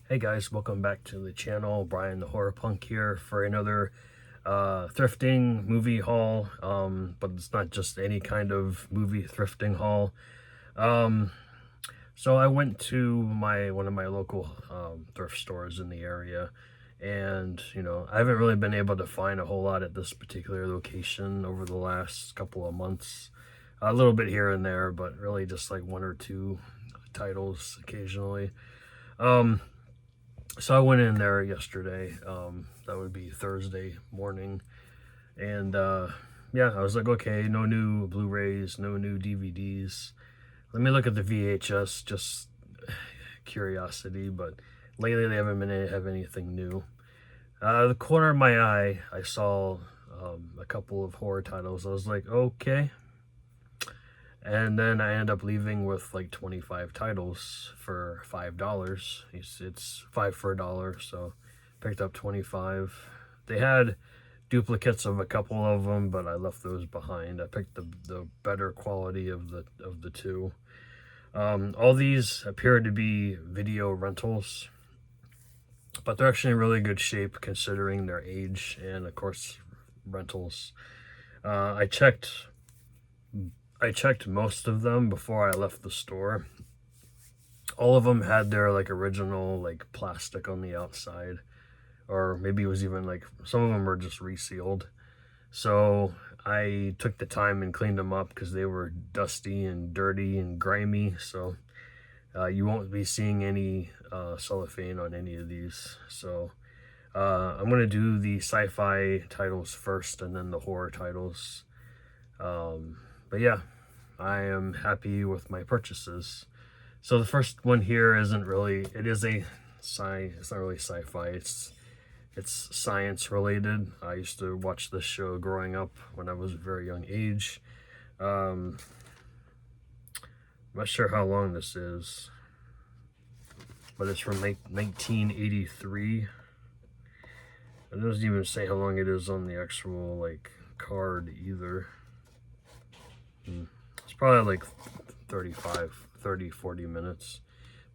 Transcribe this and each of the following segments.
Hey guys, welcome back to the channel. Brian the Horror Punk here for another thrifting movie haul. But it's not just any kind of movie thrifting haul. Um, so I went to one of my local thrift stores in the area, and I haven't really been able to find a whole lot at this particular location over the last couple of months. A little bit here and there, but really just like one or two titles occasionally. Um, so I went in there yesterday. That would be Thursday morning. And yeah, I was like, okay, no new Blu-rays, no new DVDs. Let me look at the VHS, just curiosity. But lately they haven't been have anything new. The corner of my eye, I saw a couple of horror titles. I was like, okay. And then I end up leaving with like 25 titles for $5. It's five for $1, so picked up 25. They had duplicates of a couple of them, but I left those behind. I picked the better quality of the two. All these appear to be video rentals, but they're actually in really good shape considering their age and, of course, rentals. I checked most of them before I left the store. All of them had their like original like plastic on the outside, or maybe it was even like some of them were just resealed. So I took the time and cleaned them up because they were dusty and dirty and grimy. So you won't be seeing any cellophane on any of these. So I'm gonna do the sci-fi titles first and then the horror titles. But yeah, I am happy with my purchases. So the first one here isn't really, it's not really sci-fi, it's science related. I used to watch this show growing up when I was a very young age. I'm not sure how long this is, but it's from 1983. It doesn't even say how long it is on the actual like card either. It's probably like 40 minutes.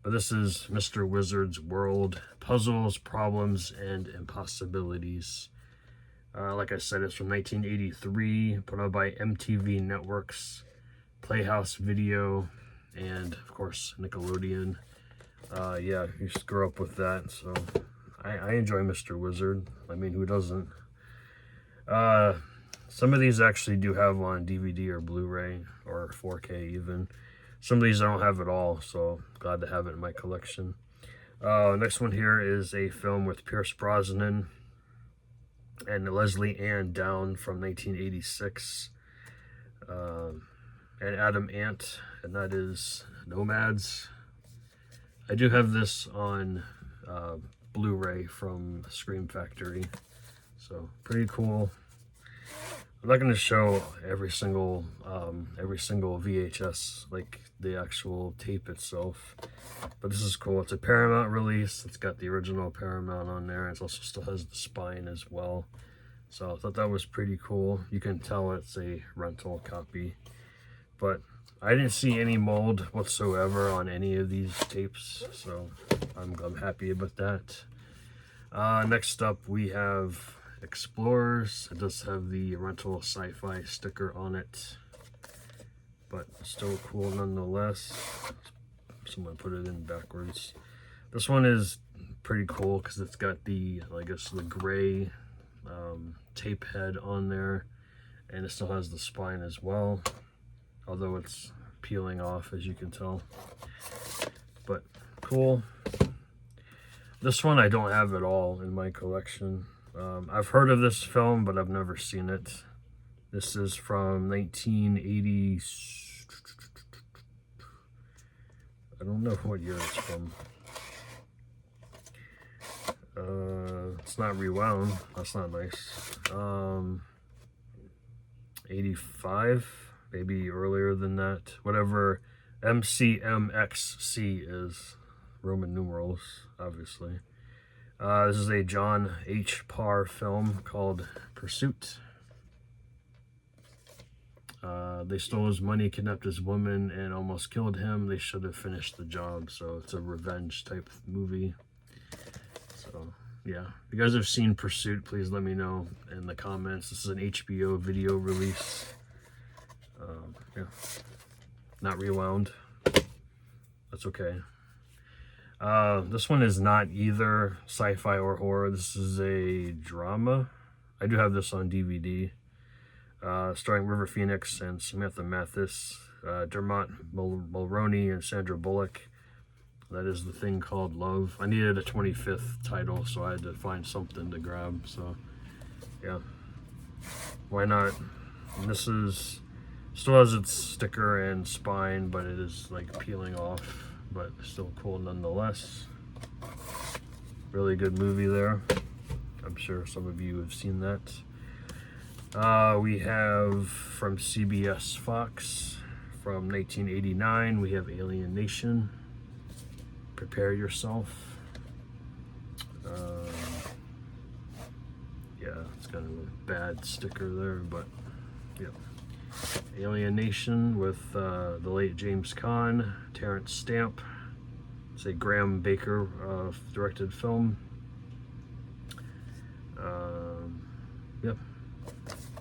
But this is Mr. Wizard's World: Puzzles, Problems, and Impossibilities. Like I said, it's from 1983, put out by MTV Networks, Playhouse Video, and of course Nickelodeon. Yeah, you just grew up with that, so I enjoy Mr. Wizard. I mean, who doesn't? Some of these actually do have on DVD or Blu-ray or 4K even. Some of these I don't have at all, so glad to have it in my collection. Next one here is a film with Pierce Brosnan and Leslie Ann Down from 1986. And Adam Ant, and that is Nomads. I do have this on Blu-ray from Scream Factory, so pretty cool. I'm not going to show every single VHS, like the actual tape itself, but this is cool. It's a Paramount release. It's got the original Paramount on there. It also still has the spine as well. So I thought that was pretty cool. You can tell it's a rental copy, but I didn't see any mold whatsoever on any of these tapes, so I'm happy about that. Next up, we have Explorers. It does have the rental sci-fi sticker on it, but still cool nonetheless. Someone put it in backwards. This one is pretty cool because it's got the, I guess, the gray tape head on there, and it still has the spine as well, although it's peeling off, as you can tell. But cool. This one I don't have at all in my collection. I've heard of this film, but I've never seen it. This is from 1980. I don't know what year it's from. It's not rewound. That's not nice. 85, maybe earlier than that. Whatever MCMXC is, Roman numerals, obviously. This is a John H. Parr film called Pursuit. They stole his money, kidnapped his woman, and almost killed him. They should have finished the job, so it's a revenge type movie. So yeah, if you guys have seen Pursuit, please let me know in the comments. This is an HBO video release. Yeah, not rewound. That's okay. This one is not either sci-fi or horror. This is a drama. I do have this on DVD. Starring River Phoenix and Samantha Mathis, Dermot Mulroney and Sandra Bullock. That is The Thing Called Love. I needed a 25th title, so I had to find something to grab. So, yeah, why not? And this is still has its sticker and spine, but it is like peeling off, but still cool nonetheless. Really good movie there. I'm sure some of you have seen that. We have from CBS Fox from 1989, we have Alien Nation. Prepare Yourself. Yeah, it's kind of a bad sticker there, but yeah. Alien Nation with the late James Caan, Terrence Stamp. It's a Graham Baker directed film. Yep,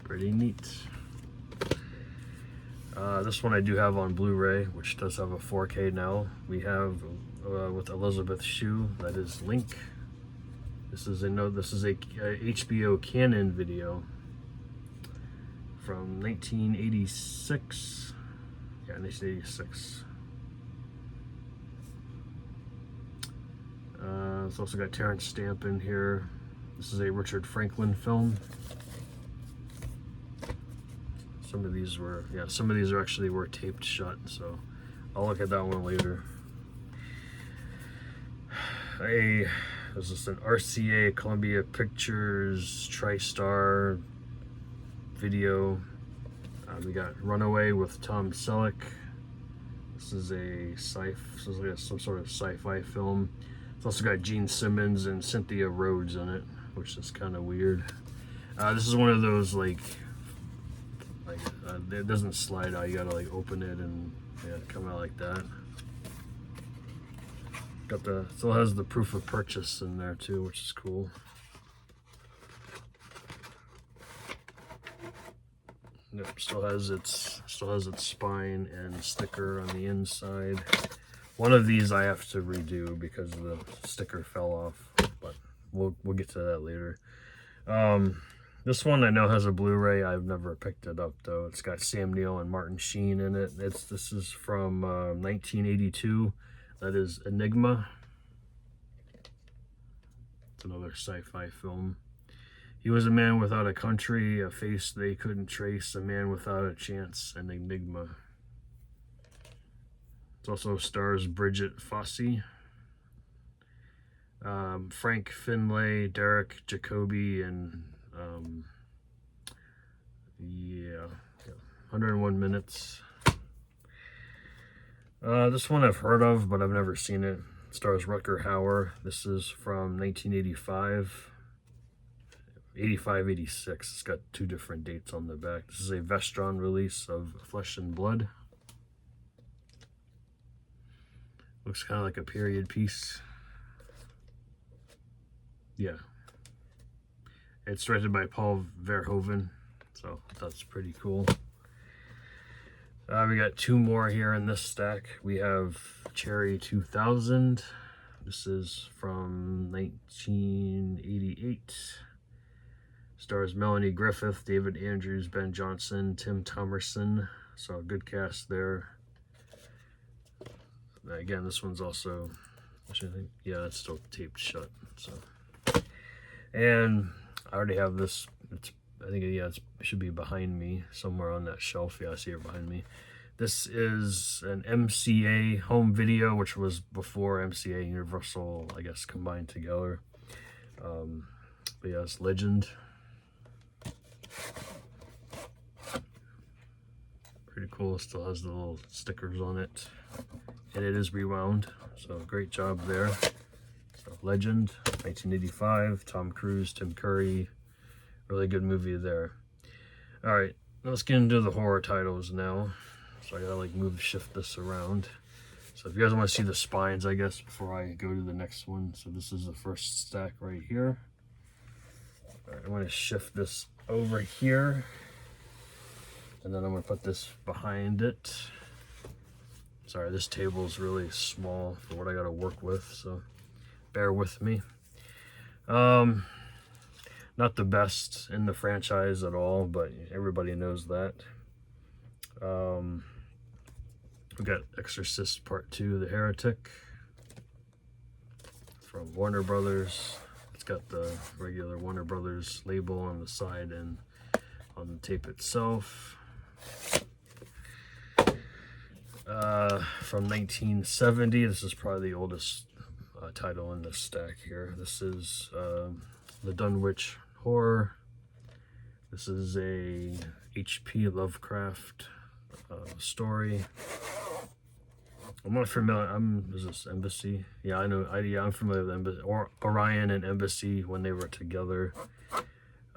pretty neat. This one I do have on Blu-ray, which does have a 4K now. We have with Elizabeth Shue, that is Link. This is a HBO Canon video from 1986. Yeah, 1986. It's also got Terrence Stamp in here. This is a Richard Franklin film. Some of these were actually taped shut, so I'll look at that one later. This is an RCA Columbia Pictures TriStar video. We got Runaway with Tom Selleck. This is some sort of sci-fi film. It's also got Gene Simmons and Cynthia Rhodes in it, which is kind of weird. This is one of those it doesn't slide out. You gotta like open it and come out like that. Still has the proof of purchase in there too, which is cool. Yep, still has its spine and sticker on the inside. One of these I have to redo because the sticker fell off, but we'll get to that later. This one I know has a Blu-ray. I've never picked it up though. It's got Sam Neill and Martin Sheen in it. This is from 1982. That is Enigma. It's another sci-fi film. He was a man without a country, a face they couldn't trace, a man without a chance, an enigma. It also stars Bridget Fossey, Frank Finlay, Derek Jacobi, and 101 minutes. This one I've heard of, but I've never seen it. It stars Rutger Hauer. This is from 1985. 85-86. It's got two different dates on the back. This is a Vestron release of Flesh and Blood. Looks kind of like a period piece. Yeah. It's directed by Paul Verhoeven, so that's pretty cool. We got two more here in this stack. We have Cherry 2000. This is from 1988. Stars Melanie Griffith, David Andrews, Ben Johnson, Tim Thomerson. So a good cast there. Again, this one's also, yeah, it's still taped shut. So, and I already have this. I think it should be behind me somewhere on that shelf. Yeah, I see it behind me. This is an MCA home video, which was before MCA Universal, I guess, combined together. But yeah, it's Legend. Pretty cool. Still has the little stickers on it, and it is rewound, so great job there. So Legend, 1985, Tom Cruise, Tim Curry, really good movie there. All right, let's get into the horror titles now. So I gotta shift this around. So if you guys want to see the spines, I guess, before I go to the next one. So this is the first stack right here. All right, I'm going to shift this over here. And then I'm going to put this behind it. Sorry, this table is really small for what I got to work with, so bear with me. Not the best in the franchise at all, but everybody knows that. We got Exorcist Part 2, The Heretic from Warner Brothers. It's got the regular Warner Brothers label on the side and on the tape itself. From 1970, this is probably the oldest title in this stack here. This is The Dunwich Horror. This is a H.P. Lovecraft story. I'm not familiar. Is this Embassy? Yeah, I know. I'm familiar with Embassy, or Orion and Embassy when they were together.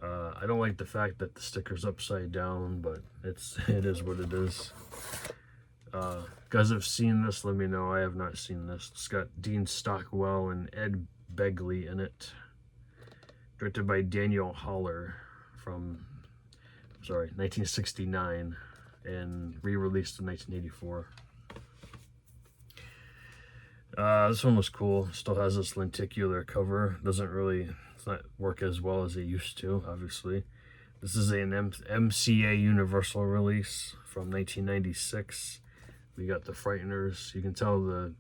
I don't like the fact that the sticker's upside down, but it is what it is. Guys have seen this, let me know. I have not seen this. It's got Dean Stockwell and Ed Begley in it. Directed by Daniel Haller from, 1969 and re-released in 1984. This one was cool. Still has this lenticular cover. It's not work as well as it used to, obviously. This is an MCA Universal release from 1996. We got the Frighteners. You can tell the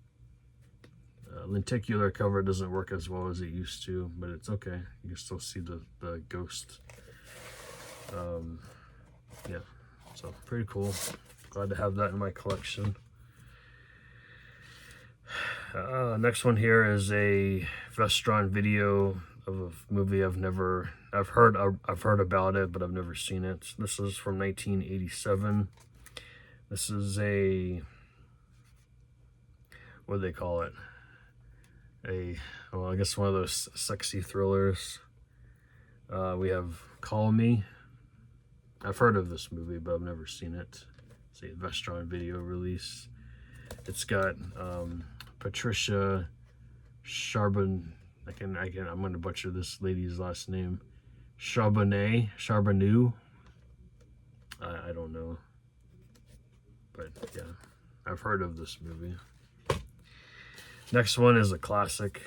lenticular cover doesn't work as well as it used to, but it's okay. You can still see the ghost. Yeah, so pretty cool. Glad to have that in my collection. Next one here is a Vestron video of a movie I've heard about it, but I've never seen it. This is from 1987. This is what do they call it? Well, I guess one of those sexy thrillers. We have Call Me. I've heard of this movie, but I've never seen it. It's a Vestron video release. It's got Patricia Charbonneau. I'm gonna butcher this lady's last name. Charbonneau. I don't know. But yeah, I've heard of this movie. Next one is a classic.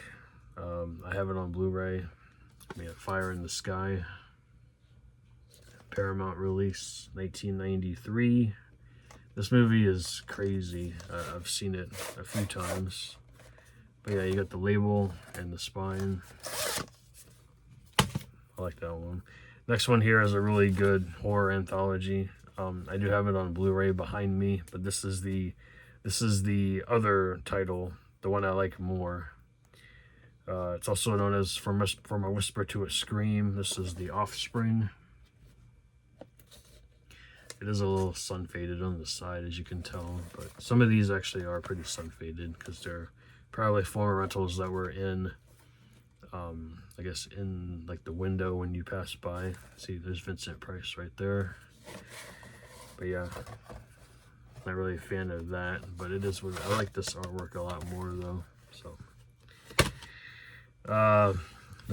I have it on Blu-ray. We have Fire in the Sky. Paramount release, 1993. This movie is crazy. I've seen it a few times. But yeah, you got the label and the spine. I like that one. Next one here is a really good horror anthology. I do have it on Blu-ray behind me, but this is the other title, the one I like more. It's also known as From a Whisper to a Scream. This is The Offspring. It is a little sun-faded on the side, as you can tell, but some of these actually are pretty sun-faded because they're probably former rentals that were in, I guess, in like the window when you pass by. See, there's Vincent Price right there. But yeah, not really a fan of that, but it is what I like this artwork a lot more though. So the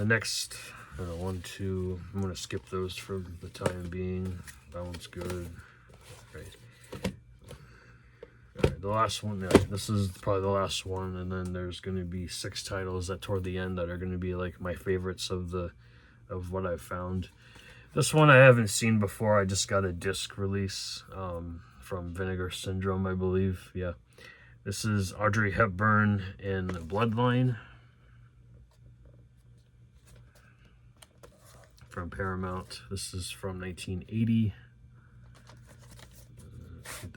next one, two, I'm gonna skip those for the time being. That one's good. Right. Alright, the last one, yeah, this is probably the last one, and then there's gonna be 6 titles that toward the end that are gonna be like my favorites of what I've found. This one I haven't seen before. I just got a disc release from Vinegar Syndrome, I believe. Yeah. This is Audrey Hepburn in Bloodline from Paramount. This is from 1980. I'm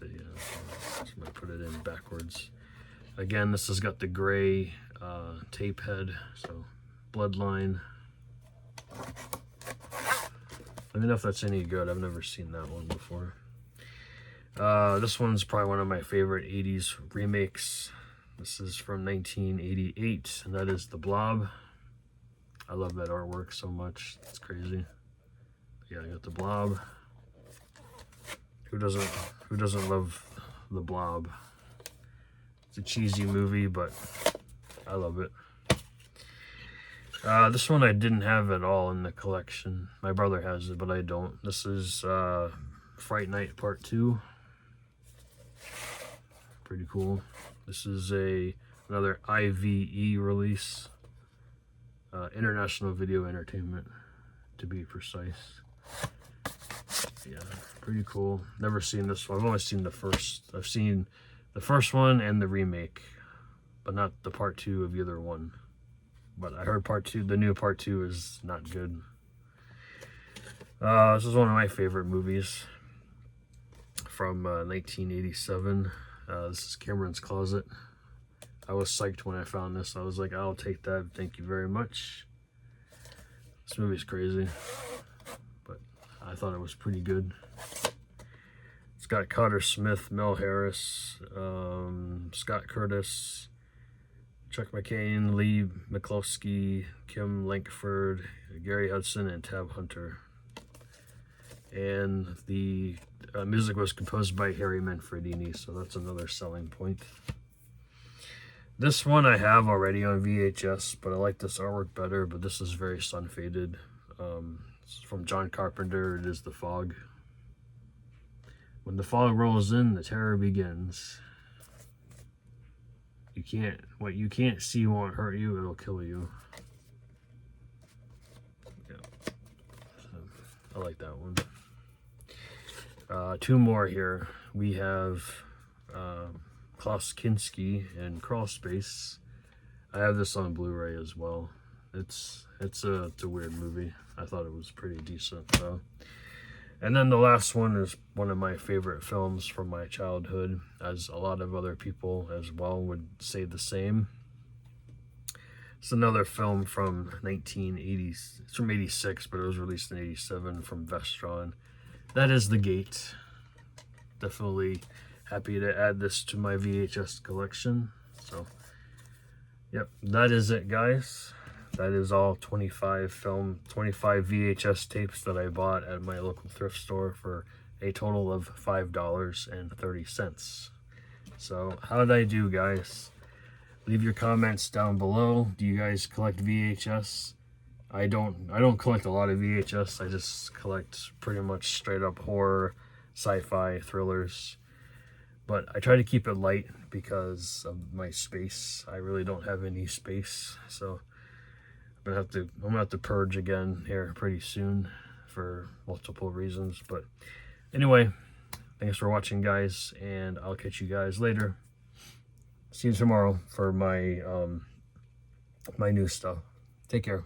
going to put it in backwards. Again, this has got the gray tape head. So, Bloodline. Let me know if that's any good. I've never seen that one before. This one's probably one of my favorite 80s remakes. This is from 1988, and that is The Blob. I love that artwork so much. It's crazy. Yeah, I got The Blob. Who doesn't love The Blob? It's a cheesy movie, but I love it. This one I didn't have at all in the collection. My brother has it, but I don't. This is Fright Night Part 2. Pretty cool. This is another IVE release. International Video Entertainment, to be precise. Yeah, pretty cool. Never seen this one. I've only seen the first. I've seen the first one and the remake, but not the part 2 of either one. But I heard part 2, the new part 2 is not good. This is one of my favorite movies from 1987. This is Cameron's Closet. I was psyched when I found this. I was like, I'll take that. Thank you very much. This movie's crazy, but I thought it was pretty good. It's got Cotter Smith, Mel Harris, Scott Curtis, Chuck McCain, Lee McCloskey, Kim Lankford, Gary Hudson, and Tab Hunter. And the music was composed by Harry Manfredini, so that's another selling point. This one I have already on VHS, but I like this artwork better, but this is very sun-faded. It's from John Carpenter. It is The Fog. When the fog rolls in, the terror begins. What you can't see won't hurt you, it'll kill you. Yeah. So, I like that one. Two more here. We have Klaus Kinski and Crawl Space. I have this on Blu-ray as well. It's a weird movie. I thought it was pretty decent though. And then the last one is one of my favorite films from my childhood, as a lot of other people as well would say the same. It's another film from 1980. It's from 86, but it was released in 87 from Vestron. That is The Gate. Definitely happy to add this to my VHS collection. So, yep, that is it, guys. That is all 25 VHS tapes that I bought at my local thrift store for a total of $5.30. So, how did I do, guys? Leave your comments down below. Do you guys collect VHS? I don't collect a lot of VHS. I just collect pretty much straight up horror, sci-fi, thrillers. But I try to keep it light because of my space. I really don't have any space, so I'm gonna have to purge again here pretty soon for multiple reasons. But anyway, thanks for watching, guys, and I'll catch you guys later. See you tomorrow for my my new stuff. Take care.